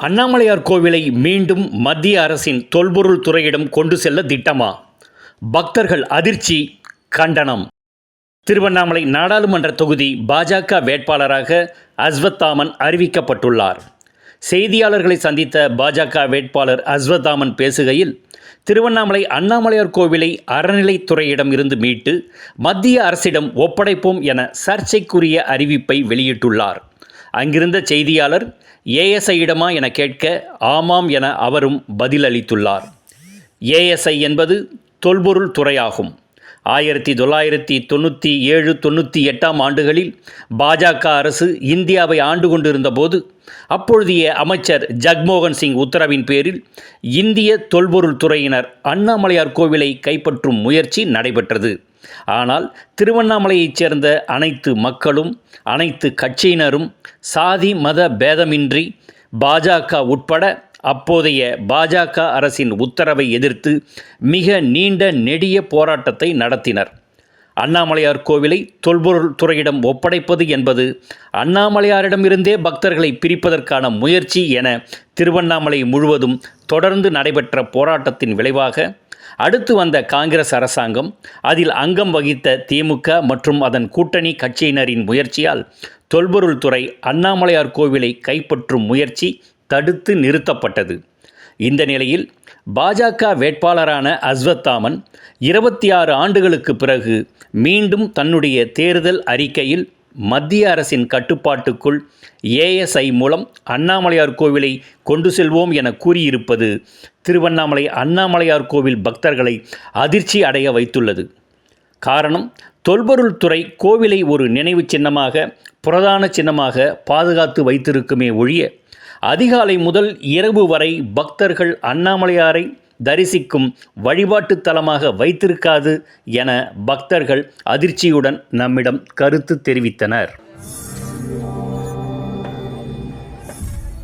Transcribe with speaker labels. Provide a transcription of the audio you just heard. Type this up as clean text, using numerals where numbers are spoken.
Speaker 1: அண்ணாமலையார் கோவிலை மீண்டும் மத்திய அரசின் தொல்பொருள் துறையிடம் கொண்டு செல்ல திட்டமா? பக்தர்கள் அதிர்ச்சி, கண்டனம். திருவண்ணாமலை நாடாளுமன்ற தொகுதி பாஜக வேட்பாளராக அஸ்வத்தாமன் அறிவிக்கப்பட்டுள்ளார். செய்தியாளர்களை சந்தித்த பாஜக வேட்பாளர் அஸ்வத்தாமன் பேசுகையில், திருவண்ணாமலை அண்ணாமலையார் கோவிலை அறநிலைத்துறையிடம் இருந்து மீட்டு மத்திய அரசிடம் ஒப்படைப்போம் என சர்ச்சைக்குரிய அறிவிப்பை வெளியிட்டுள்ளார். அங்கிருந்த செய்தியாளர் ஏஎஸ்ஐயிடமா என கேட்க ஆமாம் என அவரும் பதிலளித்துள்ளார். ஏஎஸ்ஐ என்பது தொல்பொருள் துறையாகும். 1997-98 ஆண்டுகளில் பாஜக அரசு இந்தியாவை ஆண்டு கொண்டிருந்த போது அப்பொழுதைய அமைச்சர் ஜக்மோகன் சிங் உத்தரவின் பேரில் இந்திய தொல்பொருள் துறையினர் அண்ணாமலையார் கோவிலை கைப்பற்றும் முயற்சி நடைபெற்றது. ஆனால் திருவண்ணாமலையைச் சேர்ந்த அனைத்து மக்களும், அனைத்து கட்சியினரும் சாதி மத பேதமின்றி பாஜக உட்பட அப்போதைய பாஜக அரசின் உத்தரவை எதிர்த்து மிக நீண்ட நெடிய போராட்டத்தை நடத்தினர். அண்ணாமலையார் கோவிலை தொல்பொருள் துறையிடம் ஒப்படைப்பது என்பது அண்ணாமலையாரிடமிருந்தே பக்தர்களை பிரிப்பதற்கான முயற்சி என திருவண்ணாமலை முழுவதும் தொடர்ந்து நடைபெற்ற போராட்டத்தின் விளைவாக அடுத்து வந்த காங்கிரஸ் அரசாங்கம், அதில் அங்கம் வகித்த திமுக மற்றும் அதன் கூட்டணி கட்சியினரின் முயற்சியால் தொல்பொருள் துறை அண்ணாமலையார் கோவிலை கைப்பற்றும் முயற்சி தடுத்து நிறுத்தப்பட்டது. இந்த நிலையில் பாஜக வேட்பாளரான அஸ்வத்தாமன் 26 ஆண்டுகளுக்கு பிறகு மீண்டும் தன்னுடைய தேர்தல் அறிக்கையில் மத்திய அரசின் கட்டுப்பாட்டுக்குள் ஏஎஸ்ஐ மூலம் அண்ணாமலையார் கோவிலை கொண்டு செல்வோம் என கூறியிருப்பது திருவண்ணாமலை அண்ணாமலையார் கோவில் பக்தர்களை அதிர்ச்சி அடைய வைத்துள்ளது. காரணம், தொல்பொருள் துறை கோவிலை ஒரு நினைவு சின்னமாக, புரதான சின்னமாக பாதுகாத்து வைத்திருக்குமே ஒழிய அதிகாலை முதல் இரவு வரை பக்தர்கள் அண்ணாமலையாரை தரிசிக்கும் வழிபாட்டு தலமாக வைத்திருக்காது என பக்தர்கள் அதிர்ச்சியுடன் நம்மிடம் கருத்து தெரிவித்தனர்.